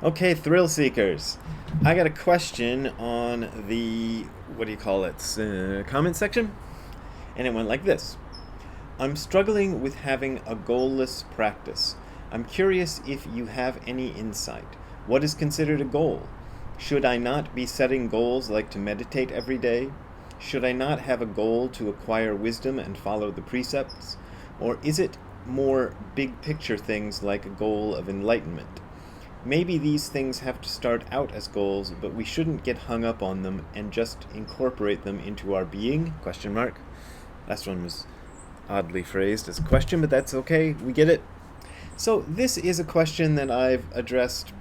Okay, thrill seekers. I got a question on the, what do you call it, comment section? And it went like this. I'm struggling with having a goalless practice. I'm curious if you have any insight. What is considered a goal? Should I not be setting goals like to meditate every day? Should I not have a goal to acquire wisdom and follow the precepts? Or is it more big picture things like a goal of enlightenment? Maybe these things have to start out as goals, but we shouldn't get hung up on them and just incorporate them into our being? Question mark. Last one was oddly phrased as a question, but that's okay. We get it. So this is a question that I've addressed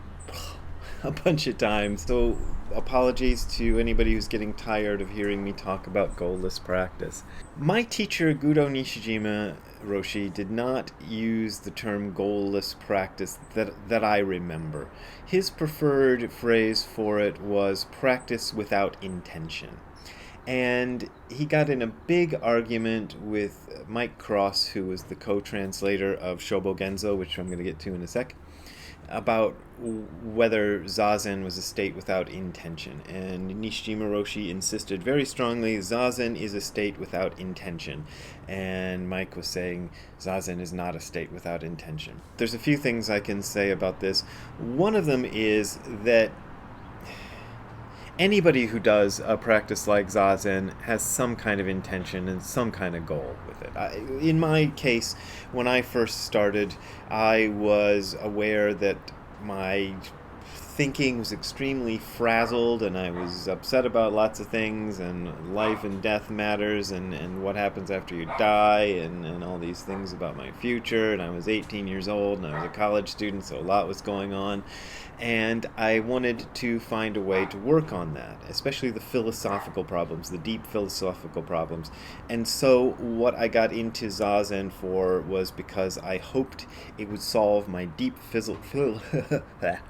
a bunch of times. So apologies to anybody who's getting tired of hearing me talk about goalless practice. My teacher, Gudo Nishijima Roshi, did not use the term goalless practice that I remember. His preferred phrase for it was practice without intention. And he got in a big argument with Mike Cross, who was the co-translator of Shobo Genzo, which I'm going to get to in a sec, about whether Zazen was a state without intention. And Nishijima Roshi insisted very strongly Zazen is a state without intention. And Mike was saying Zazen is not a state without intention. There's a few things I can say about this. One of them is that anybody who does a practice like Zazen has some kind of intention and some kind of goal with it. In my case, when I first started, I was aware that my thinking was extremely frazzled and I was upset about lots of things, and life and death matters, and what happens after you die, and all these things about my future. And I was 18 years old and I was a college student, so a lot was going on. And I wanted to find a way to work on that, especially the philosophical problems, the deep philosophical problems. And so what I got into Zazen for was because I hoped it would solve my deep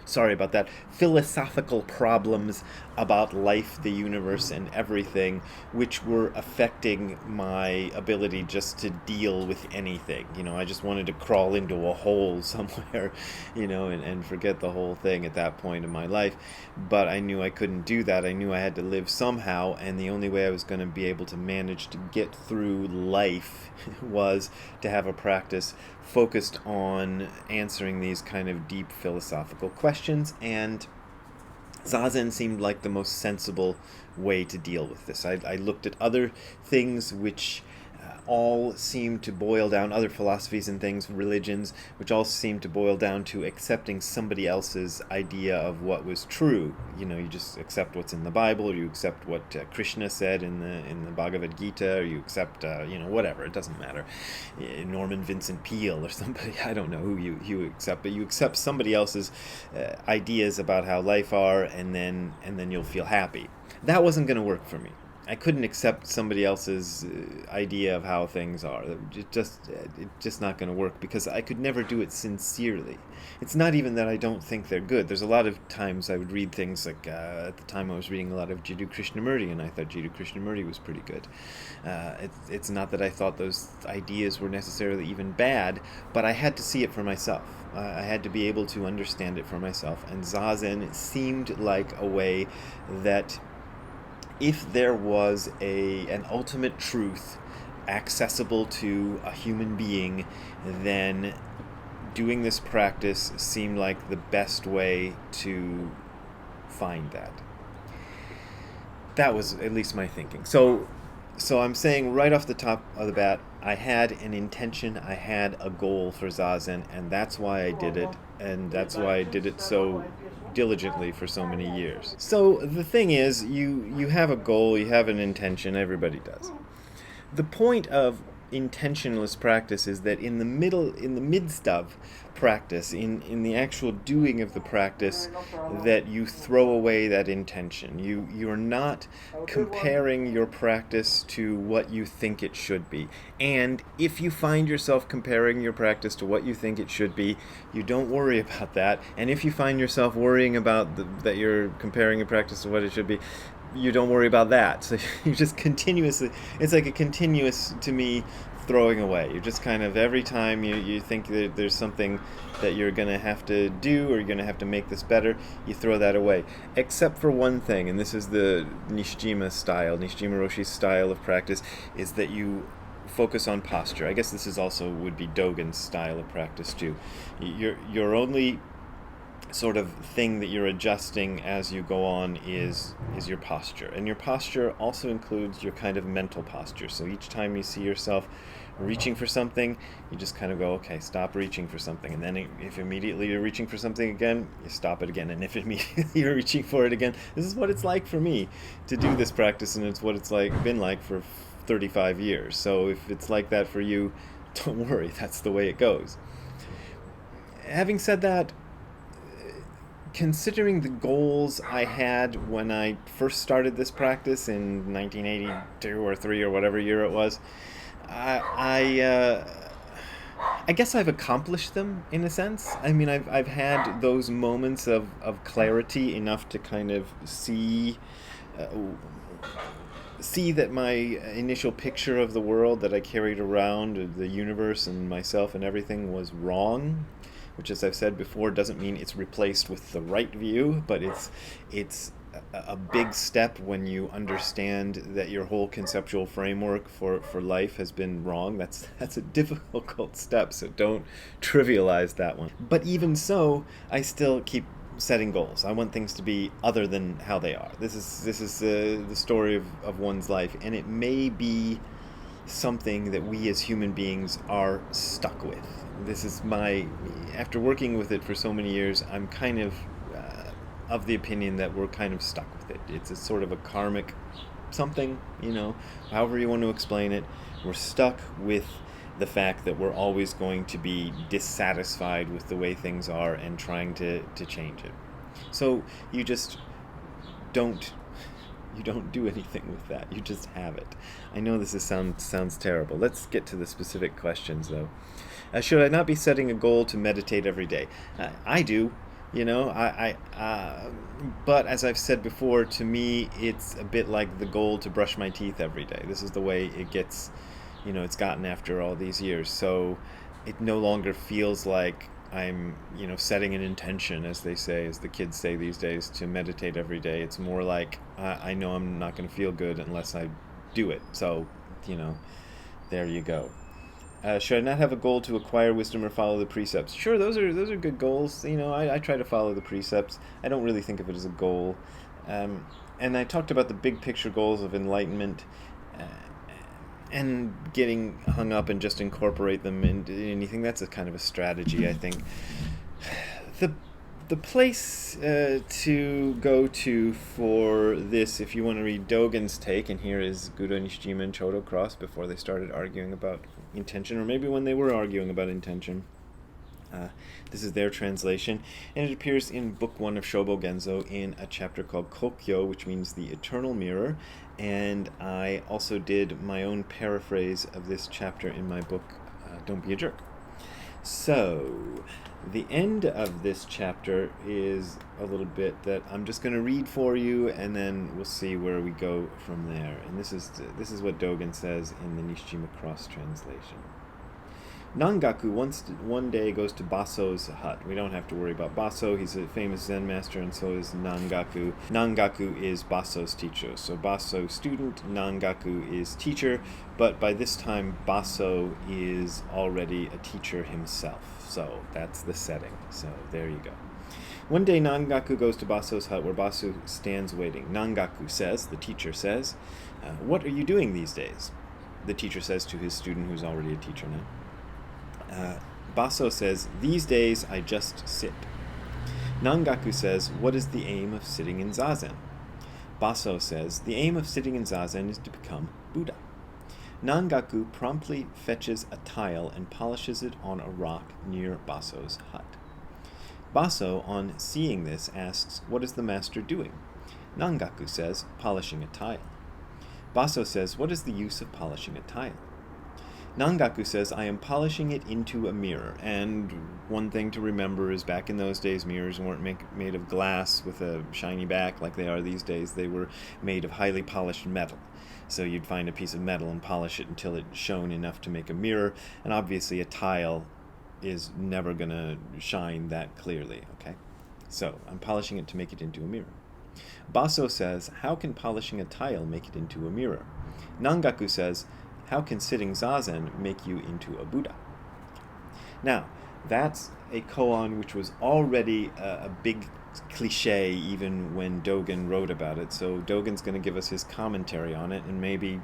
sorry about that, philosophical problems about life, the universe, and everything, which were affecting my ability just to deal with anything. I just wanted to crawl into a hole somewhere, and forget the whole thing at that point in my life. But I knew I couldn't do that. I knew I had to live somehow, and the only way I was going to be able to manage to get through life was to have a practice focused on answering these kind of deep philosophical questions, and Zazen seemed like the most sensible way to deal with this. I looked at other things which all seem to boil down, other philosophies and things, religions, which all seem to boil down to accepting somebody else's idea of what was true. You just accept what's in the Bible, or you accept what Krishna said in the Bhagavad Gita, or you accept, whatever, it doesn't matter. Norman Vincent Peale or somebody, I don't know who you accept, but you accept somebody else's ideas about how life are, and then you'll feel happy. That wasn't going to work for me. I couldn't accept somebody else's idea of how things are. It's just not going to work, because I could never do it sincerely. It's not even that I don't think they're good. There's a lot of times I would read things like, at the time I was reading a lot of Jiddu Krishnamurti, and I thought Jiddu Krishnamurti was pretty good. It's not that I thought those ideas were necessarily even bad, but I had to see it for myself. I had to be able to understand it for myself. And Zazen seemed like a way that, if there was an ultimate truth accessible to a human being, then doing this practice seemed like the best way to find that. That was at least my thinking. So I'm saying right off the top of the bat, I had an intention, I had a goal for Zazen, and that's why I did it, and that's why I did it so diligently for so many years. So the thing is, you have a goal, you have an intention, everybody does. The point of intentionless practice is that in the midst of practice, in the actual doing of the practice, that you throw away that intention. You're not comparing your practice to what you think it should be. And if you find yourself comparing your practice to what you think it should be, you don't worry about that. And if you find yourself worrying about that you're comparing your practice to what it should be, you don't worry about that. So you just continuously, it's like a continuous, to me, throwing away. You're just kind of, every time you think that there's something that you're going to have to do, or you're going to have to make this better, you throw that away. Except for one thing, and this is the Nishijima Roshi's style of practice, is that you focus on posture. I guess this is also would be Dogen's style of practice too. Your only sort of thing that you're adjusting as you go on is your posture. And your posture also includes your kind of mental posture. So each time you see yourself reaching for something, you just kind of go, okay, stop reaching for something. And then if immediately you're reaching for something again, you stop it again. And if immediately you're reaching for it again, this is what it's like for me to do this practice, and it's what it's been like for 35 years. So if it's like that for you, don't worry, that's the way it goes. Having said that, considering the goals I had when I first started this practice in 1982 or 3 or whatever year it was, I guess I've accomplished them in a sense. I mean, I've had those moments of clarity enough to kind of see that my initial picture of the world that I carried around, the universe and myself and everything, was wrong. Which, as I've said before, doesn't mean it's replaced with the right view, but it's a big step when you understand that your whole conceptual framework for life has been wrong. That's a difficult step, so don't trivialize that one. But even so, I still keep setting goals. I want things to be other than how they are. This is the story of one's life, and it may be something that we as human beings are stuck with. This is after working with it for so many years, I'm kind of the opinion that we're kind of stuck with it. It's a sort of a karmic something, however you want to explain it. We're stuck with the fact that we're always going to be dissatisfied with the way things are and trying to change it. So you just don't do anything with that. You just have it. I know this sounds terrible. Let's get to the specific questions, though. Should I not be setting a goal to meditate every day? I do. But as I've said before, to me, it's a bit like the goal to brush my teeth every day. This is the way it gets, it's gotten after all these years. So it no longer feels like I'm, setting an intention, as the kids say these days, to meditate every day. It's more like I know I'm not going to feel good unless I do it. So, there you go. Should I not have a goal to acquire wisdom or follow the precepts? Sure, those are good goals. I try to follow the precepts. I don't really think of it as a goal. And I talked about the big picture goals of enlightenment, and getting hung up and just incorporate them into anything. That's a kind of a strategy, I think. The place to go to for this, if you want to read Dogen's take, and here is Gudo Nishijima and Chodo Cross before they started arguing about intention, or maybe when they were arguing about intention. This is their translation, and it appears in Book 1 of Shobo Genzo in a chapter called Kokyo, which means the eternal mirror, and I also did my own paraphrase of this chapter in my book, Don't Be a Jerk. So, the end of this chapter is a little bit that I'm just going to read for you, and then we'll see where we go from there. And this is what Dogen says in the Nishijima Cross translation. Nangaku one day goes to Baso's hut. We don't have to worry about Baso. He's a famous Zen master, and so is Nangaku. Nangaku is Baso's teacher. So Baso student, Nangaku is teacher, but by this time Baso is already a teacher himself. So that's the setting. So there you go. One day Nangaku goes to Baso's hut where Baso stands waiting. Nangaku says, the teacher says, "What are you doing these days?" The teacher says to his student, who's already a teacher now. Baso says, "These days I just sit." Nangaku says, "What is the aim of sitting in Zazen?" Baso says, "The aim of sitting in Zazen is to become Buddha." Nangaku promptly fetches a tile and polishes it on a rock near Baso's hut. Baso, on seeing this, asks, "What is the master doing?" Nangaku says, "Polishing a tile." Baso says, "What is the use of polishing a tile?" Nangaku says, I am polishing it into a mirror. And one thing to remember is back in those days, mirrors weren't made of glass with a shiny back like they are these days. They were made of highly polished metal. So you'd find a piece of metal and polish it until it shone enough to make a mirror. And obviously a tile is never going to shine that clearly, okay? So I'm polishing it to make it into a mirror. Baso says, how can polishing a tile make it into a mirror? Nangaku says, how can sitting zazen make you into a Buddha? Now, that's a koan which was already a big cliche even when Dogen wrote about it. So Dogen's going to give us his commentary on it, and maybe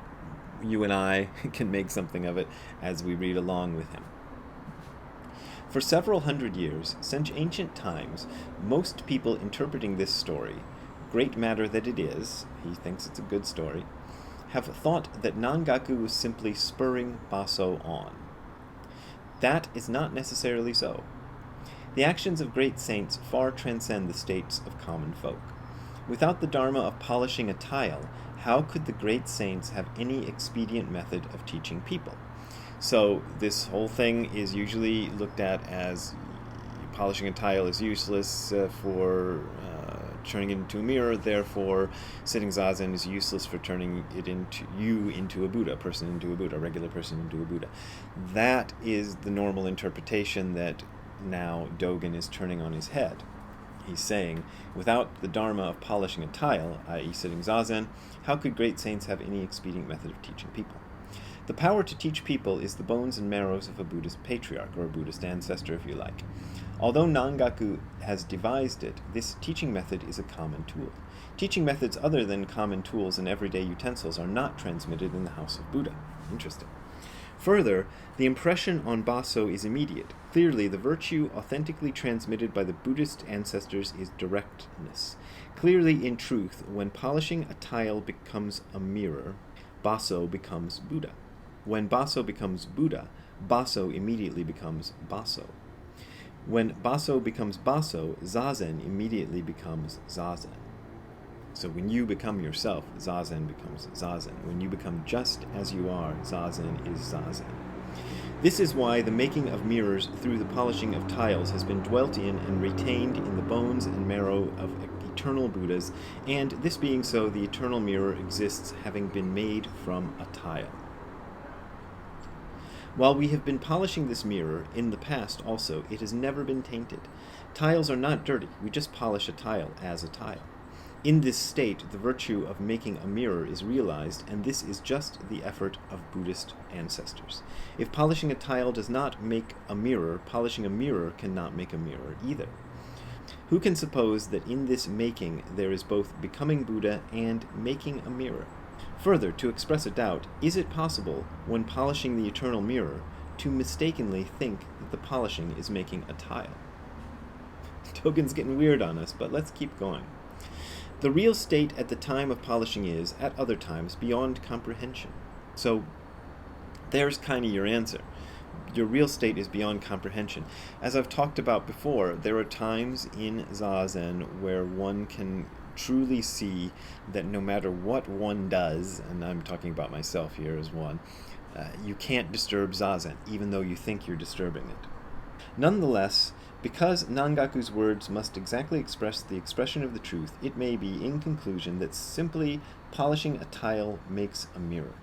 you and I can make something of it as we read along with him. For several hundred years, since ancient times, most people interpreting this story, great matter that it is, he thinks it's a good story, have thought that Nangaku was simply spurring Baso on. That is not necessarily so. The actions of great saints far transcend the states of common folk. Without the dharma of polishing a tile, how could the great saints have any expedient method of teaching people? So this whole thing is usually looked at as polishing a tile is useless for turning it into a mirror, therefore sitting zazen is useless for turning it into a Buddha, a person into a Buddha, a regular person into a Buddha. That is the normal interpretation that now Dogen is turning on his head. He's saying, without the dharma of polishing a tile, i.e. sitting zazen, how could great saints have any expedient method of teaching people? The power to teach people is the bones and marrows of a Buddhist patriarch, or a Buddhist ancestor if you like. Although Nangaku has devised it, this teaching method is a common tool. Teaching methods other than common tools and everyday utensils are not transmitted in the house of Buddha. Interesting. Further, the impression on Baso is immediate. Clearly, the virtue authentically transmitted by the Buddhist ancestors is directness. Clearly, in truth, when polishing a tile becomes a mirror, Baso becomes Buddha. When Baso becomes Buddha, Baso immediately becomes Baso. When Baso becomes Baso, Zazen immediately becomes Zazen. So when you become yourself, Zazen becomes Zazen. When you become just as you are, Zazen is Zazen. This is why the making of mirrors through the polishing of tiles has been dwelt in and retained in the bones and marrow of eternal Buddhas, and this being so, the eternal mirror exists having been made from a tile. While we have been polishing this mirror, in the past also, it has never been tainted. Tiles are not dirty, we just polish a tile as a tile. In this state, the virtue of making a mirror is realized, and this is just the effort of Buddhist ancestors. If polishing a tile does not make a mirror, polishing a mirror cannot make a mirror either. Who can suppose that in this making there is both becoming Buddha and making a mirror? Further, to express a doubt, is it possible, when polishing the eternal mirror, to mistakenly think that the polishing is making a tile? Dogen's getting weird on us, but let's keep going. The real state at the time of polishing is, at other times, beyond comprehension. So, there's kind of your answer. Your real state is beyond comprehension. As I've talked about before, there are times in Zazen where one can truly see that no matter what one does, and I'm talking about myself here as one, you can't disturb Zazen, even though you think you're disturbing it. Nonetheless, because Nangaku's words must exactly express the expression of the truth, it may be, in conclusion, that simply polishing a tile makes a mirror.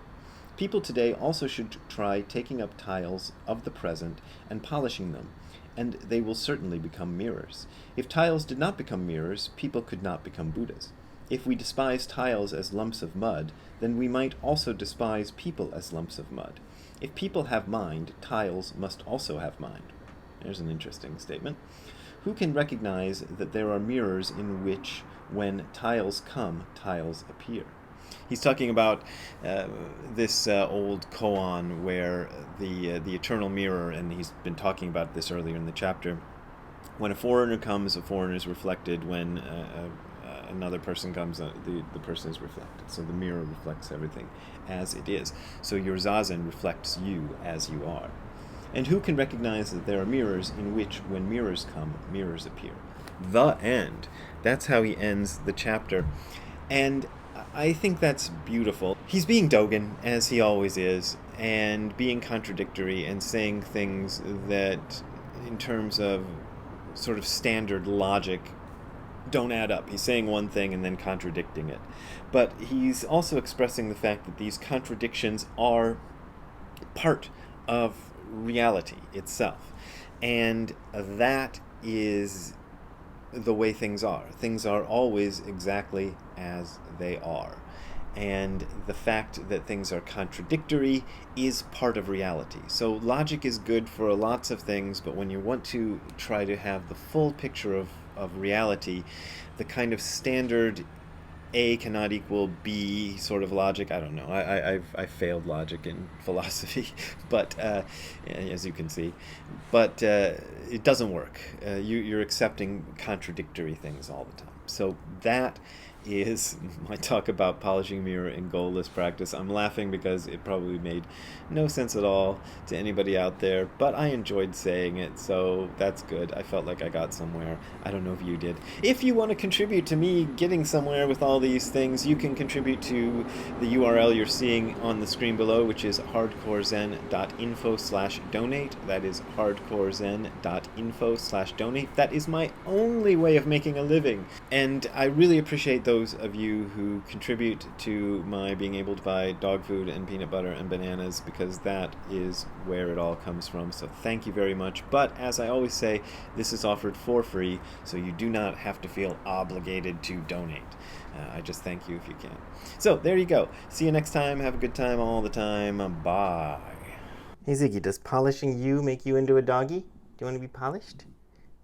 People today also should try taking up tiles of the present and polishing them, and they will certainly become mirrors. If tiles did not become mirrors, people could not become Buddhas. If we despise tiles as lumps of mud, then we might also despise people as lumps of mud. If people have mind, tiles must also have mind. There's an interesting statement. Who can recognize that there are mirrors in which, when tiles come, tiles appear? He's talking about this old koan where the eternal mirror, and he's been talking about this earlier in the chapter. When a foreigner comes, a foreigner is reflected. When another person comes, the person is reflected. So the mirror reflects everything as it is. So your zazen reflects you as you are. And who can recognize that there are mirrors in which, when mirrors come, mirrors appear? The end. That's how he ends the chapter. And I think that's beautiful. He's being Dogen, as he always is, and being contradictory and saying things that, in terms of sort of standard logic, don't add up. He's saying one thing and then contradicting it. But he's also expressing the fact that these contradictions are part of reality itself. And that is the way things are. Things are always exactly as they are. And the fact that things are contradictory is part of reality. So logic is good for lots of things, but when you want to try to have the full picture of reality, the kind of standard A cannot equal B sort of logic, I don't know. I've failed logic in philosophy, but as you can see. But it doesn't work. You're accepting contradictory things all the time. So that is my talk about polishing mirror in goalless practice. I'm laughing because it probably made no sense at all to anybody out there, but I enjoyed saying it, so that's good. I felt like I got somewhere. I don't know if you did. If you want to contribute to me getting somewhere with all these things, you can contribute to the URL you're seeing on the screen below, which is hardcorezen.info/donate. That is hardcorezen.info/donate. That is my only way of making a living, and I really appreciate those of you who contribute to my being able to buy dog food and peanut butter and bananas, because that is where it all comes from. So thank you very much. But as I always say, this is offered for free, so you do not have to feel obligated to donate. I just thank you if you can. So there you go. See you next time. Have a good time all the time. Bye. Hey Ziggy, does polishing you make you into a doggy? Do you want to be polished?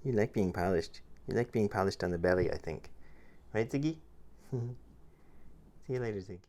You like being polished. You like being polished on the belly, I think. Right, Ziggy? See you later, Zig.